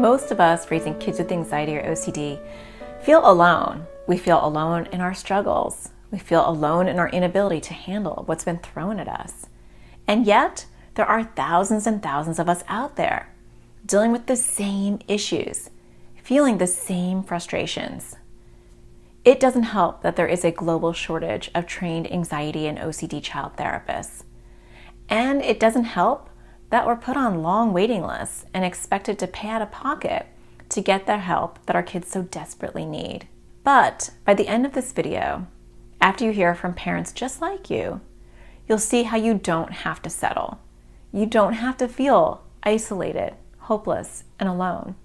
most of us raising kids with anxiety or OCD feel alone. We feel alone in our struggles. We feel alone in our inability to handle what's been thrown at us. And yet, there are thousands and thousands of us out there dealing with the same issues, feeling the same frustrations. It doesn't help that there is a global shortage of trained anxiety and OCD child therapists. And it doesn't help that we're put on long waiting lists and expected to pay out of pocket to get the help that our kids so desperately need. But by the end of this video, after you hear from parents just like you, you'll see how you don't have to settle. You don't have to feel isolated, hopeless, and alone.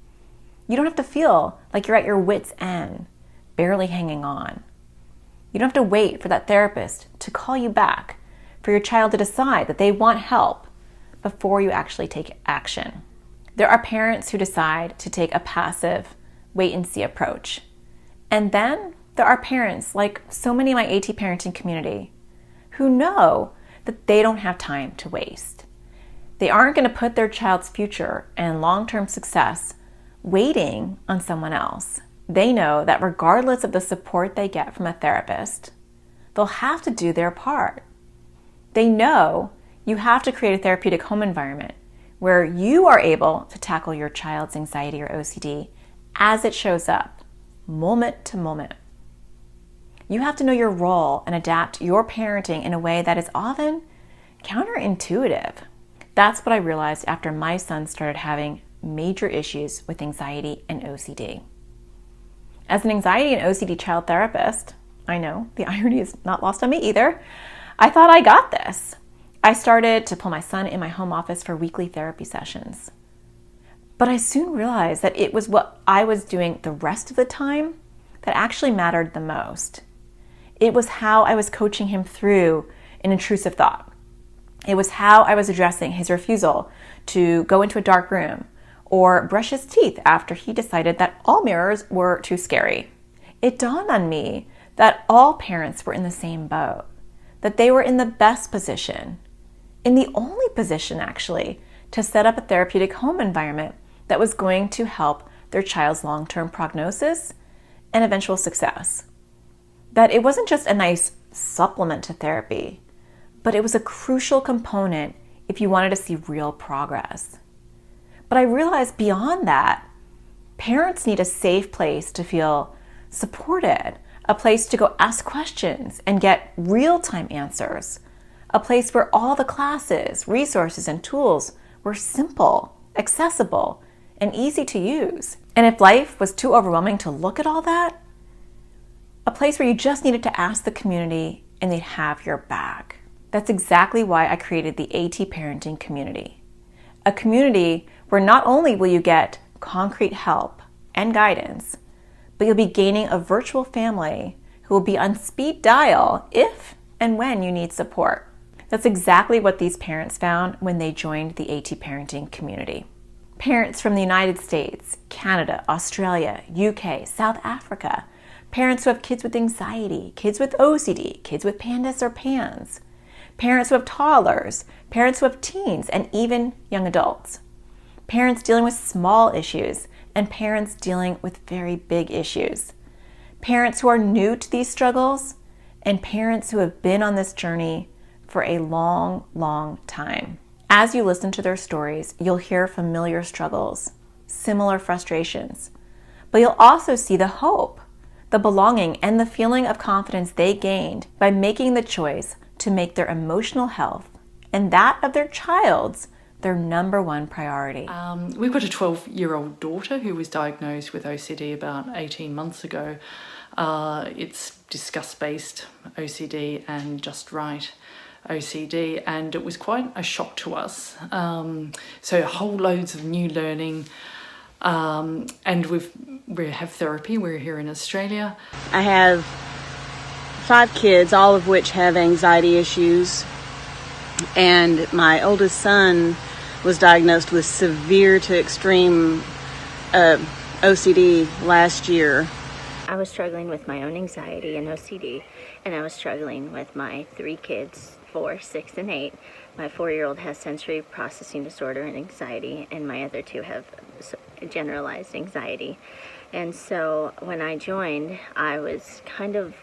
You don't have to feel like you're at your wit's end, barely hanging on. You don't have to wait for that therapist to call you back, for your child to decide that they want help before you actually take action. There are parents who decide to take a passive, wait-and-see approach. And then there are parents, like so many in my AT parenting community, who know that they don't have time to waste. They aren't going to put their child's future and long-term success waiting on someone else. They know that regardless of the support they get from a therapist, they'll have to do their part. They know you have to create a therapeutic home environment where you are able to tackle your child's anxiety or OCD as it shows up, moment to moment. You have to know your role and adapt your parenting in a way that is often counterintuitive. That's what I realized after my son started having major issues with anxiety and OCD. As an anxiety and OCD child therapist, I know the irony is not lost on me either, I thought I got this. I started to pull my son in my home office for weekly therapy sessions. But I soon realized that it was what I was doing the rest of the time that actually mattered the most. It was how I was coaching him through an intrusive thought. It was how I was addressing his refusal to go into a dark room or brush his teeth after he decided that all mirrors were too scary. It dawned on me that all parents were in the same boat, that they were in the best position, in the only position actually, to set up a therapeutic home environment that was going to help their child's long-term prognosis and eventual success. That it wasn't just a nice supplement to therapy, but it was a crucial component if you wanted to see real progress. But I realized beyond that, parents need a safe place to feel supported, a place to go ask questions and get real-time answers, a place where all the classes, resources, and tools were simple, accessible, and easy to use. And if life was too overwhelming to look at all that, a place where you just needed to ask the community and they'd have your back. That's exactly why I created the AT Parenting Community. A community where not only will you get concrete help and guidance, but you'll be gaining a virtual family who will be on speed dial if and when you need support. That's exactly what these parents found when they joined the AT Parenting Community. Parents from the United States, Canada, Australia, UK, South Africa, parents who have kids with anxiety, kids with OCD, kids with PANDAS or PANS, parents who have toddlers, parents who have teens, and even young adults. Parents dealing with small issues and parents dealing with very big issues. Parents who are new to these struggles and parents who have been on this journey for a long, long time. As you listen to their stories, you'll hear familiar struggles, similar frustrations, but you'll also see the hope, the belonging, and the feeling of confidence they gained by making the choice to make their emotional health and that of their child's their number one priority. We've got a 12-year-old daughter who was diagnosed with OCD about 18 months ago. It's disgust-based OCD and just right OCD, and it was quite a shock to us. So whole loads of new learning, and we have therapy. We're here in Australia. I have 5 kids, all of which have anxiety issues, and my oldest son was diagnosed with severe to extreme OCD last year. I was struggling with my own anxiety and OCD, and I was struggling with my 3 kids, 4, 6, and 8. My 4-year-old has sensory processing disorder and anxiety, and my other 2 have generalized anxiety. And so when I joined, I was kind of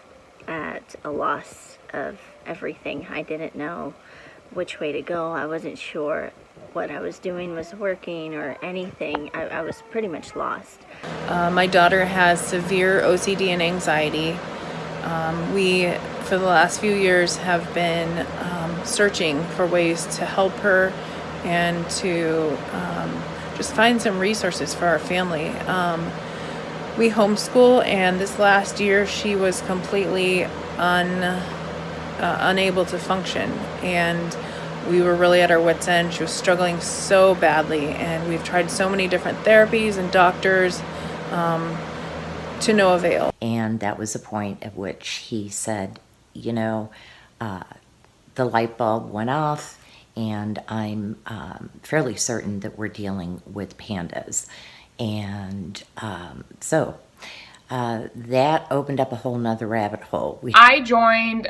at a loss of everything. I didn't know which way to go. I wasn't sure what I was doing was working or anything. I was pretty much lost. My daughter has severe OCD and anxiety. We, for the last few years, have been searching for ways to help her and to just find some resources for our family. We homeschool, and this last year she was completely unable to function, and we were really at our wits' end. She was struggling so badly, and we've tried so many different therapies and doctors to no avail. And that was the point at which he said, you know, the light bulb went off, and I'm fairly certain that we're dealing with pandas. And so that opened up a whole nother rabbit hole. I joined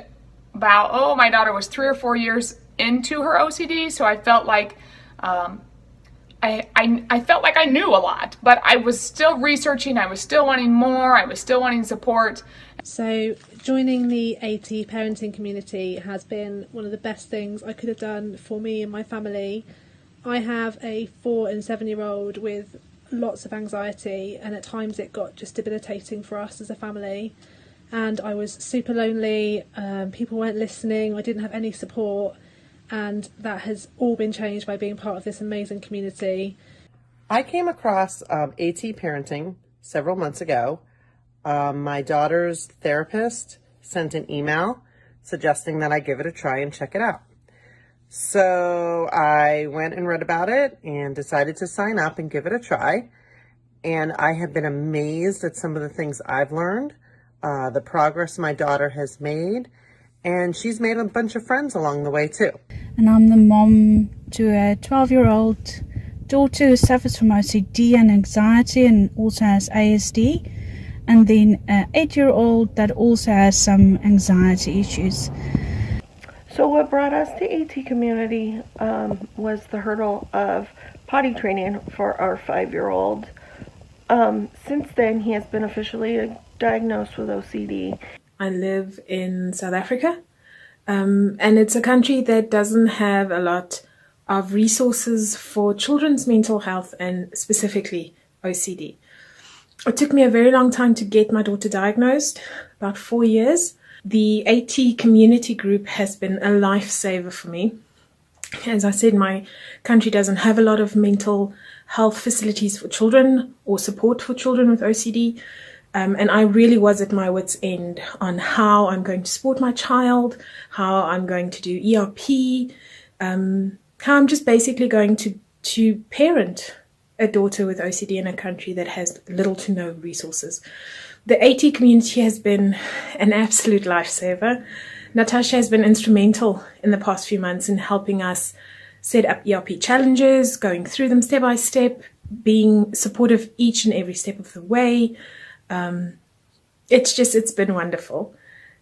about, my daughter was 3 or 4 years into her OCD, so I felt like I felt like I knew a lot, but I was still researching, I was still wanting more, I was still wanting support. So joining the AT parenting community has been one of the best things I could have done for me and my family. I have a 4 and 7-year-old with lots of anxiety, and at times it got just debilitating for us as a family, and I was super lonely. People weren't listening, I didn't have any support, and that has all been changed by being part of this amazing community. I came across AT parenting several months ago. My daughter's therapist sent an email suggesting that I give it a try and check it out. So I went and read about it and decided to sign up and give it a try. And I have been amazed at some of the things I've learned, the progress my daughter has made, and she's made a bunch of friends along the way too. And I'm the mom to a 12-year-old daughter who suffers from OCD and anxiety and also has ASD, and then an 8-year-old that also has some anxiety issues. So what brought us to AT community was the hurdle of potty training for our 5-year-old. Since then, he has been officially diagnosed with OCD. I live in South Africa, and it's a country that doesn't have a lot of resources for children's mental health and specifically OCD. It took me a very long time to get my daughter diagnosed, about 4 years. The AT community group has been a lifesaver for me. As I said, my country doesn't have a lot of mental health facilities for children or support for children with OCD. And I really was at my wit's end on how I'm going to support my child, how I'm going to do ERP, how I'm just basically going to parent a daughter with OCD in a country that has little to no resources. The AT community has been an absolute lifesaver. Natasha has been instrumental in the past few months in helping us set up ERP challenges, going through them step by step, being supportive each and every step of the way. It's been wonderful.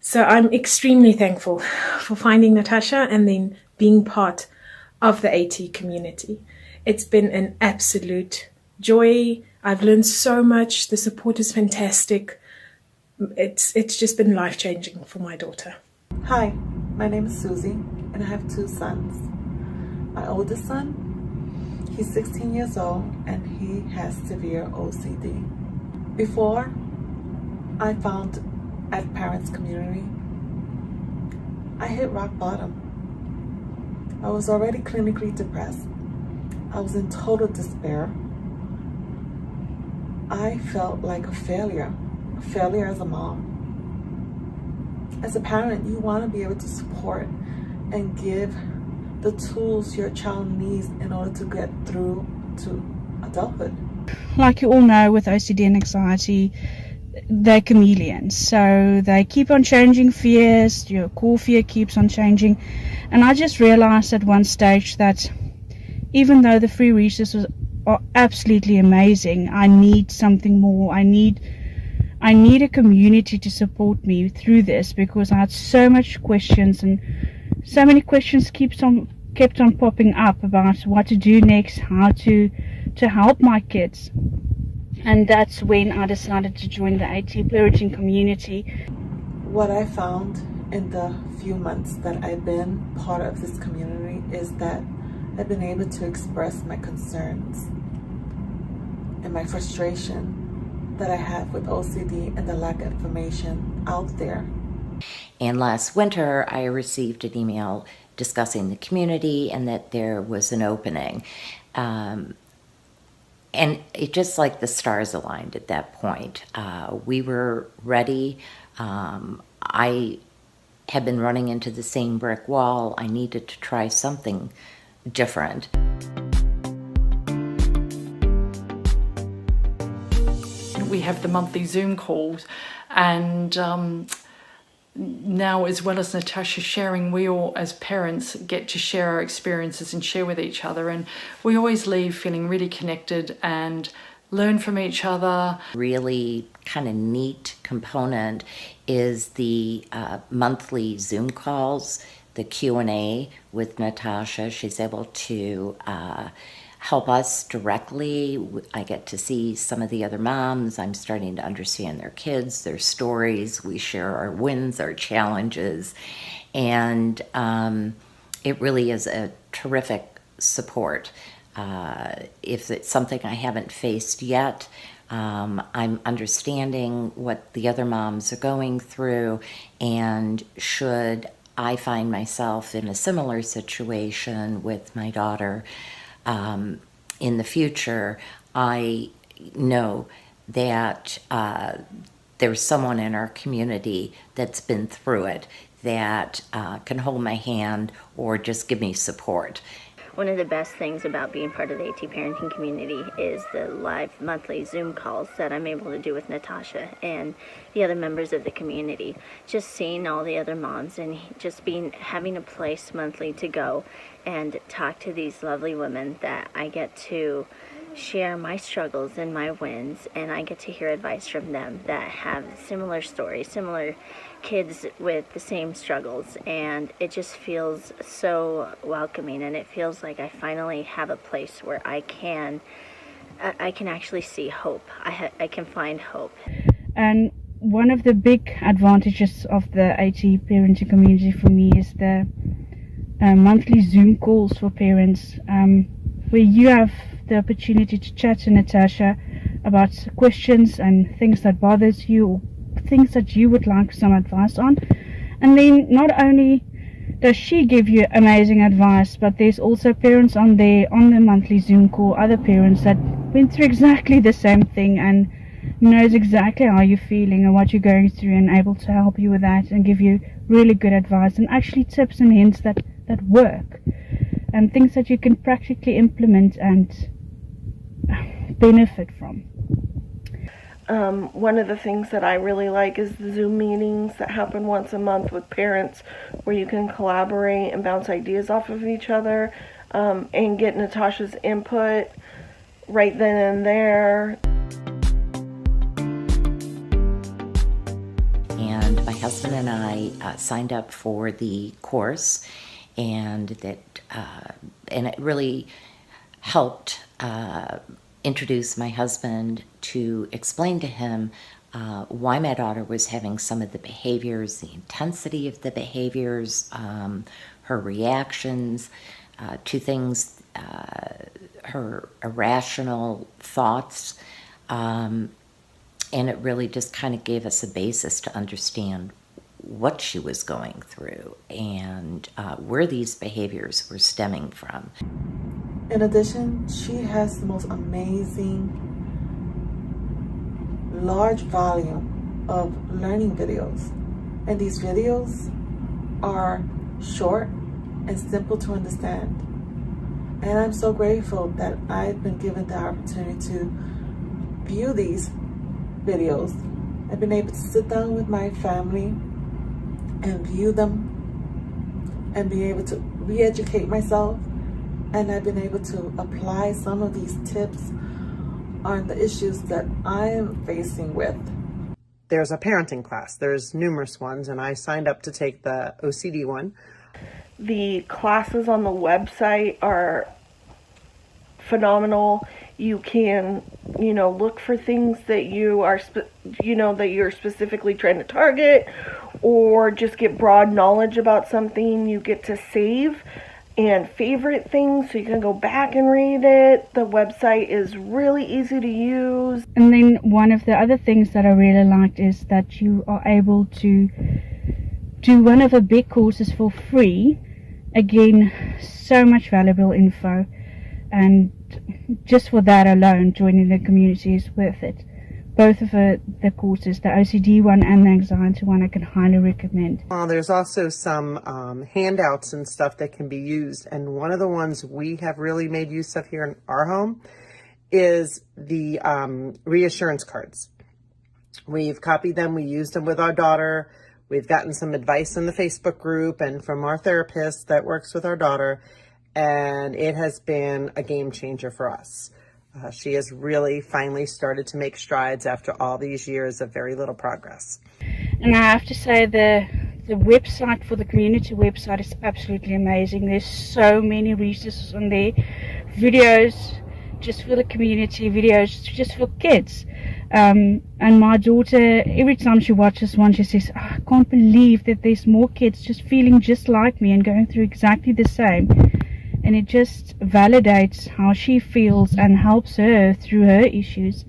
So I'm extremely thankful for finding Natasha and then being part of the AT community. It's been an absolute joy. I've learned so much. The support is fantastic. It's just been life-changing for my daughter. Hi, my name is Susie, and I have 2 sons. My oldest son, he's 16 years old, and he has severe OCD. Before I found at Parents Community, I hit rock bottom. I was already clinically depressed. I was in total despair. I felt like a failure as a mom. As a parent, you want to be able to support and give the tools your child needs in order to get through to adulthood. Like you all know, with OCD and anxiety, they're chameleons. So they keep on changing fears. Your core fear keeps on changing. And I just realized at one stage that even though the free resources are absolutely amazing, I need something more. I need a community to support me through this, because I had so much questions, and so many questions kept on popping up about what to do next, how to to help my kids. And that's when I decided to join the AT parenting community. What I found in the few months that I've been part of this community is that I've been able to express my concerns and my frustration that I have with OCD and the lack of information out there. And last winter, I received an email discussing the community and that there was an opening. And it just like the stars aligned at that point. We were ready. I had been running into the same brick wall. I needed to try something different. We have the monthly Zoom calls, and now, as well as Natasha sharing, we all as parents get to share our experiences and share with each other, and we always leave feeling really connected and learn from each other. Really kind of neat component is the monthly Zoom calls, the Q&A with Natasha. She's able to help us directly. I get to see some of the other moms. I'm starting to understand their kids, their stories. We share our wins, our challenges, and it really is a terrific support. If it's something I haven't faced yet, I'm understanding what the other moms are going through, and should I find myself in a similar situation with my daughter in the future, I know that there's someone in our community that's been through it that can hold my hand or just give me support. One of the best things about being part of the AT parenting community is the live monthly Zoom calls that I'm able to do with Natasha and the other members of the community. Just seeing all the other moms and just having a place monthly to go and talk to these lovely women that I get to share my struggles and my wins, and I get to hear advice from them that have similar stories, similar kids with the same struggles, and it just feels so welcoming, and it feels like I finally have a place where I can actually see hope. I can find hope. And one of the big advantages of the AT parenting community for me is the monthly Zoom calls for parents, where you have the opportunity to chat to Natasha about questions and things that bothers you, or things that you would like some advice on. And then not only does she give you amazing advice, but there's also parents on the monthly Zoom call, other parents that went through exactly the same thing and knows exactly how you're feeling and what you're going through, and able to help you with that and give you really good advice and actually tips and hints that work and things that you can practically implement and benefit from. One of the things that I really like is the Zoom meetings that happen once a month with parents, where you can collaborate and bounce ideas off of each other, and get Natasha's input right then and there. And my husband and I signed up for the course, and it really helped introduce my husband to explain to him why my daughter was having some of the behaviors, the intensity of the behaviors, her reactions to things, her irrational thoughts. And it really just kind of gave us a basis to understand what she was going through and where these behaviors were stemming from. In addition, she has the most amazing, large volume of learning videos. And these videos are short and simple to understand. And I'm so grateful that I've been given the opportunity to view these videos. I've been able to sit down with my family and view them and be able to re-educate myself. And I've been able to apply some of these tips on the issues that I am facing with. There's a parenting class. There's numerous ones, and I signed up to take the OCD one. The classes on the website are phenomenal. You can, look for things that you are, that you're specifically trying to target, or just get broad knowledge about something. You get to save and favorite things so you can go back and read it. The website is really easy to use. And then one of the other things that I really liked is that you are able to do one of the big courses for free. Again, so much valuable info, and just for that alone, joining the community is worth it. Both of the courses, the OCD one and the anxiety one, I can highly recommend. There's also some handouts and stuff that can be used, and one of the ones we have really made use of here in our home is the reassurance cards. We've copied them, we used them with our daughter. We've gotten some advice in the Facebook group and from our therapist that works with our daughter, and it has been a game changer for us. She has really finally started to make strides after all these years of very little progress. And I have to say the website for the community website is absolutely amazing. There's so many resources on there, videos just for the community, videos just for kids. And my daughter, every time she watches one, she says, oh, I can't believe that there's more kids just feeling just like me and going through exactly the same. And it just validates how she feels and helps her through her issues.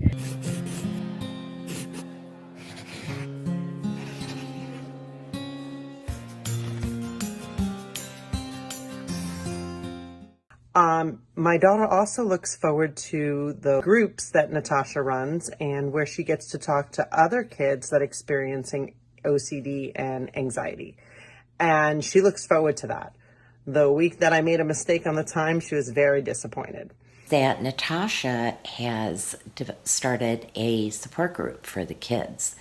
My daughter also looks forward to the groups that Natasha runs and where she gets to talk to other kids that are experiencing OCD and anxiety. And she looks forward to that. The week that I made a mistake on the time, she was very disappointed. That Natasha has started a support group for the kids,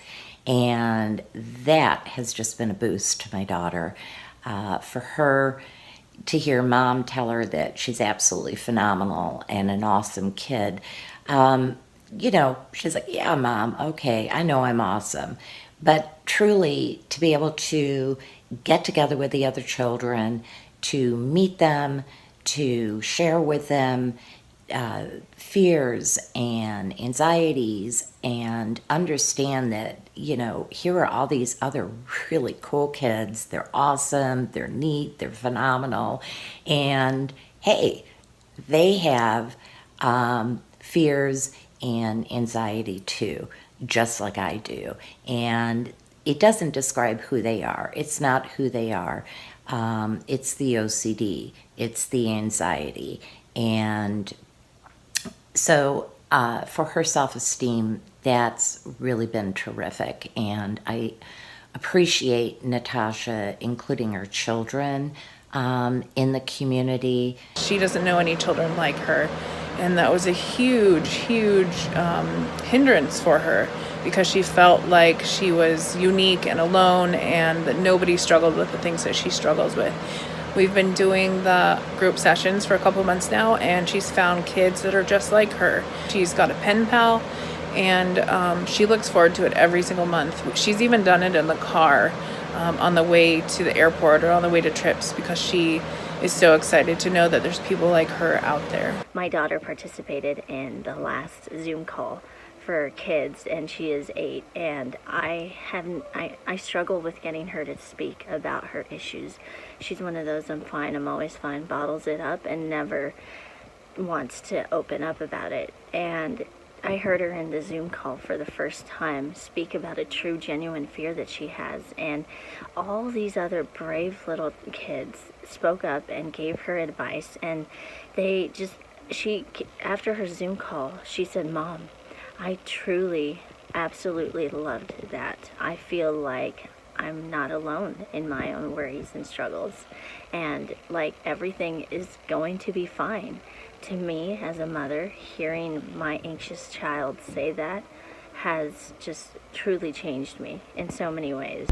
and that has just been a boost to my daughter. For her to hear mom tell her that she's absolutely phenomenal and an awesome kid, she's like, yeah, mom, okay, I know I'm awesome. But truly, to be able to get together with the other children, to meet them, to share with them fears and anxieties, and understand that, here are all these other really cool kids. They're awesome, they're neat, they're phenomenal. And hey, they have fears and anxiety too, just like I do. And it doesn't describe who they are. It's not who they are. It's the OCD, it's the anxiety. And so for her self-esteem, that's really been terrific. And I appreciate Natasha including her children in the community. She doesn't know any children like her, and that was a huge hindrance for her, because she felt like she was unique and alone and that nobody struggled with the things that she struggles with. We've been doing the group sessions for a couple months now, and she's found kids that are just like her. She's got a pen pal, and she looks forward to it every single month. She's even done it in the car on the way to the airport or on the way to trips, because she is so excited to know that there's people like her out there. My daughter participated in the last Zoom call for kids, and she is 8, and I struggle with getting her to speak about her issues. She's one of those I'm fine, I'm always fine, bottles it up and never wants to open up about it. And I heard her in the Zoom call for the first time speak about a true, genuine fear that she has, and all these other brave little kids spoke up and gave her advice, and after her Zoom call, she said, Mom, I truly, absolutely loved that. I feel like I'm not alone in my own worries and struggles, and like everything is going to be fine. To me, as a mother, hearing my anxious child say that has just truly changed me in so many ways.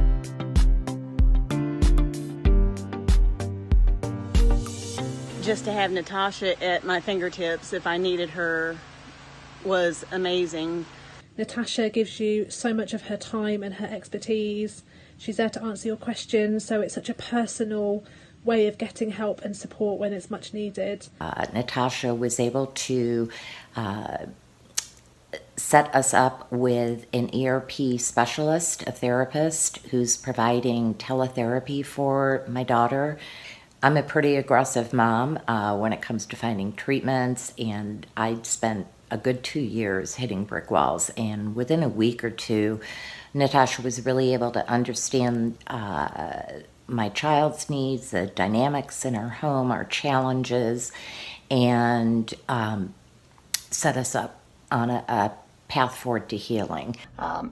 Just to have Natasha at my fingertips if I needed her was amazing. Natasha gives you so much of her time and her expertise. She's there to answer your questions, so it's such a personal, way of getting help and support when it's much needed. Natasha was able to set us up with an ERP specialist, a therapist who's providing teletherapy for my daughter. I'm a pretty aggressive mom when it comes to finding treatments, and I'd spent a good 2 years hitting brick walls. And within a week or two, Natasha was really able to understand my child's needs, the dynamics in our home, our challenges, and set us up on a path forward to healing.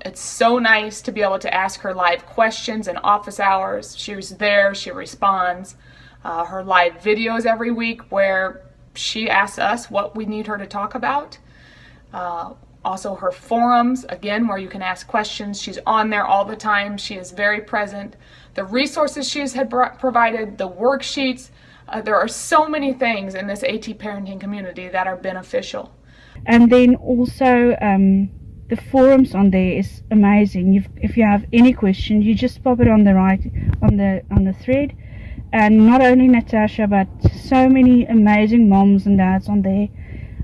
It's so nice to be able to ask her live questions in office hours. She was there, she responds. Her live videos every week where she asks us what we need her to talk about. Also her forums, again, where you can ask questions. She's on there all the time. She is very present. The resources she has provided, the worksheets, there are so many things in this AT parenting community that are beneficial. And then also the forums on there is amazing. If you have any question, you just pop it on the thread, and not only Natasha but so many amazing moms and dads on there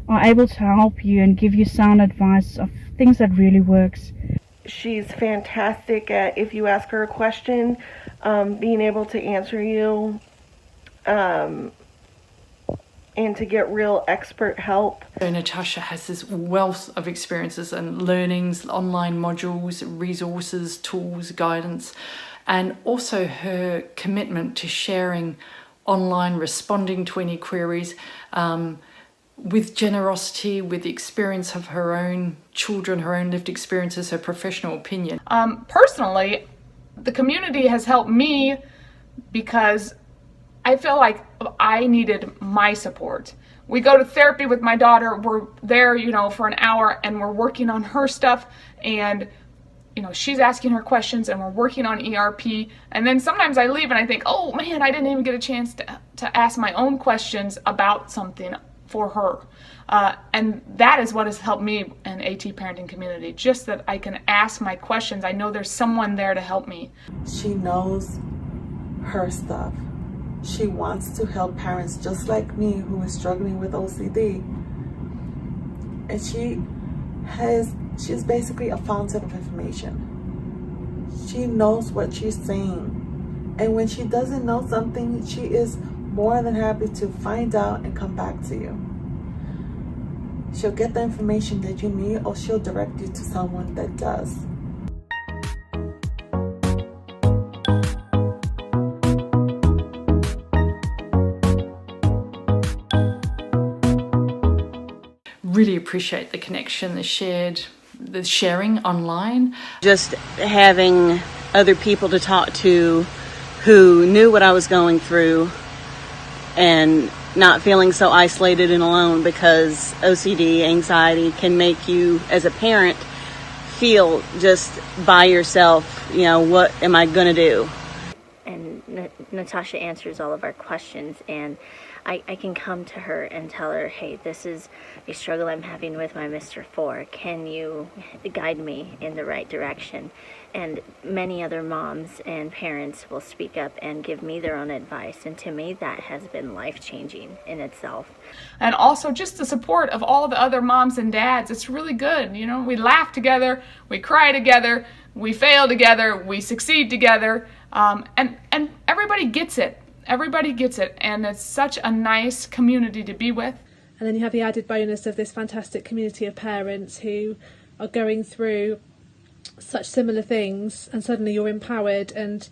are able to help you and give you sound advice of things that really works. She's fantastic at, if you ask her a question, being able to answer you and to get real expert help. So Natasha has this wealth of experiences and learnings, online modules, resources, tools, guidance, and also her commitment to sharing online, responding to any queries, with generosity, with the experience of her own children, her own lived experiences, her professional opinion. Personally, the community has helped me because I feel like I needed my support. We go to therapy with my daughter, we're there, for an hour, and we're working on her stuff, and she's asking her questions, and we're working on ERP, and then sometimes I leave and I think, oh man, I didn't even get a chance to ask my own questions about something for her. And that is what has helped me in AT parenting community, just that I can ask my questions. I know there's someone there to help me. She knows her stuff. She wants to help parents just like me who is struggling with OCD. And she's basically a fountain of information. She knows what she's saying. And when she doesn't know something, she is more than happy to find out and come back to you. She'll get the information that you need, or she'll direct you to someone that does. Really appreciate the connection, the sharing online. Just having other people to talk to who knew what I was going through and not feeling so isolated and alone, because OCD, anxiety can make you as a parent feel just by yourself, what am I going to do? And Natasha answers all of our questions, and I can come to her and tell her, hey, this is a struggle I'm having with my Mr. 4. Can you guide me in the right direction? And many other moms and parents will speak up and give me their own advice. And to me, that has been life-changing in itself. And also just the support of all the other moms and dads. It's really good. We laugh together, we cry together, we fail together, we succeed together. And everybody gets it. Everybody gets it, and it's such a nice community to be with. And then you have the added bonus of this fantastic community of parents who are going through such similar things, and suddenly you're empowered and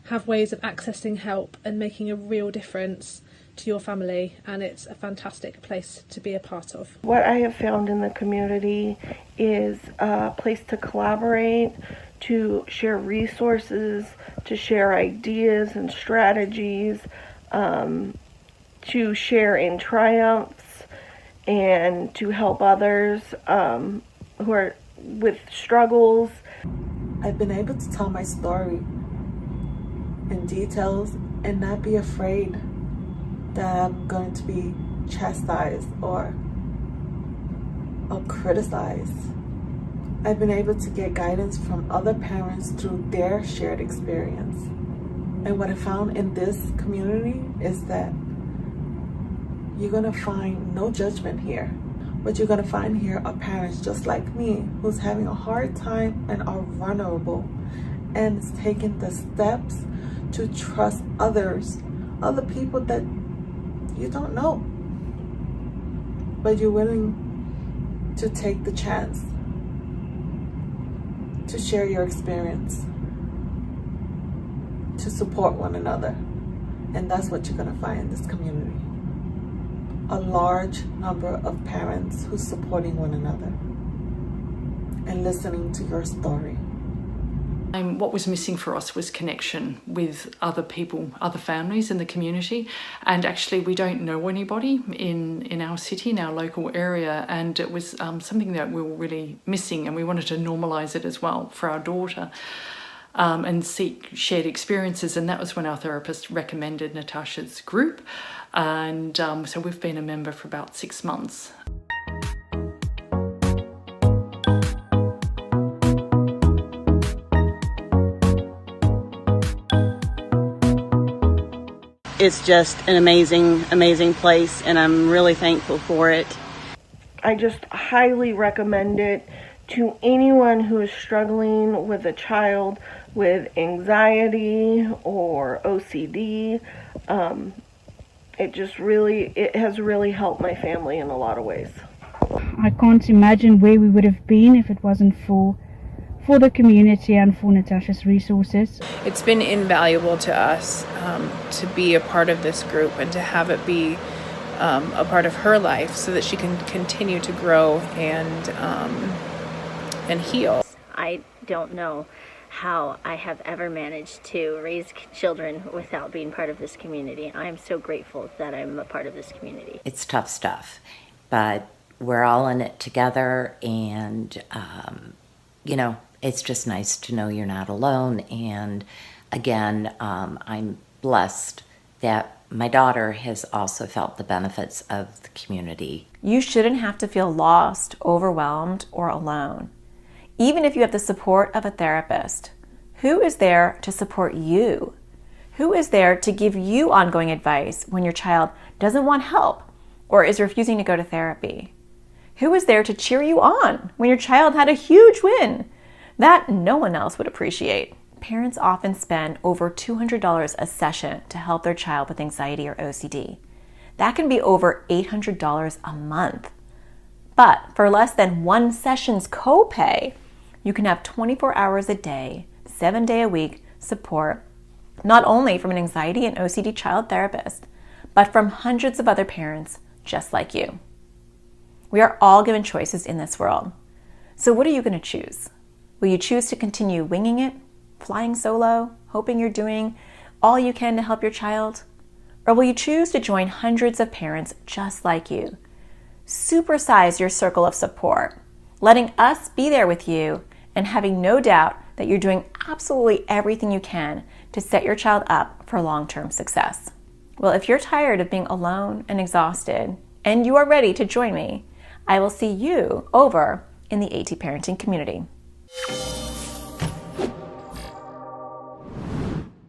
have ways of accessing help and making a real difference to your family, and it's a fantastic place to be a part of. What I have found in the community is a place to collaborate, to share resources, to share ideas and strategies, to share in triumphs, and to help others who are with struggles. I've been able to tell my story in details and not be afraid that I'm going to be chastised or criticized. I've been able to get guidance from other parents through their shared experience. And what I found in this community is that you're going to find no judgment here. What you're going to find here are parents just like me who's having a hard time and are vulnerable and is taking the steps to trust others, other people that you don't know. But you're willing to take the chance to share your experience, to support one another. And that's what you're going to find in this community. A large number of parents who's supporting one another and listening to your story. And what was missing for us was connection with other people, other families in the community. And actually we don't know anybody in our city, in our local area. And it was something that we were really missing, and we wanted to normalise it as well for our daughter. And seek shared experiences, and that was when our therapist recommended Natasha's group, and so we've been a member for about 6 months. It's just an amazing place, and I'm really thankful for it. I just highly recommend it to anyone who is struggling with a child with anxiety or OCD. It has really helped my family in a lot of ways. I can't imagine where we would have been if it wasn't for the community and for Natasha's resources. It's been invaluable to us to be a part of this group and to have it be a part of her life so that she can continue to grow and heal. I don't know how I have ever managed to raise children without being part of this community. I am so grateful that I'm a part of this community. It's tough stuff, but we're all in it together, and it's just nice to know you're not alone. And again, I'm blessed that my daughter has also felt the benefits of the community. You shouldn't have to feel lost, overwhelmed, or alone. Even if you have the support of a therapist, who is there to support you? Who is there to give you ongoing advice when your child doesn't want help or is refusing to go to therapy? Who is there to cheer you on when your child had a huge win that no one else would appreciate? Parents often spend over $200 a session to help their child with anxiety or OCD. That can be over $800 a month. But for less than one session's copay, you can have 24 hours a day, 7 days a week support, not only from an anxiety and OCD child therapist, but from hundreds of other parents just like you. We are all given choices in this world. So what are you going to choose? Will you choose to continue winging it, flying solo, hoping you're doing all you can to help your child? Or will you choose to join hundreds of parents just like you? Supersize your circle of support, letting us be there with you and having no doubt that you're doing absolutely everything you can to set your child up for long-term success. Well, if you're tired of being alone and exhausted and you are ready to join me, I will see you over in the AT Parenting community.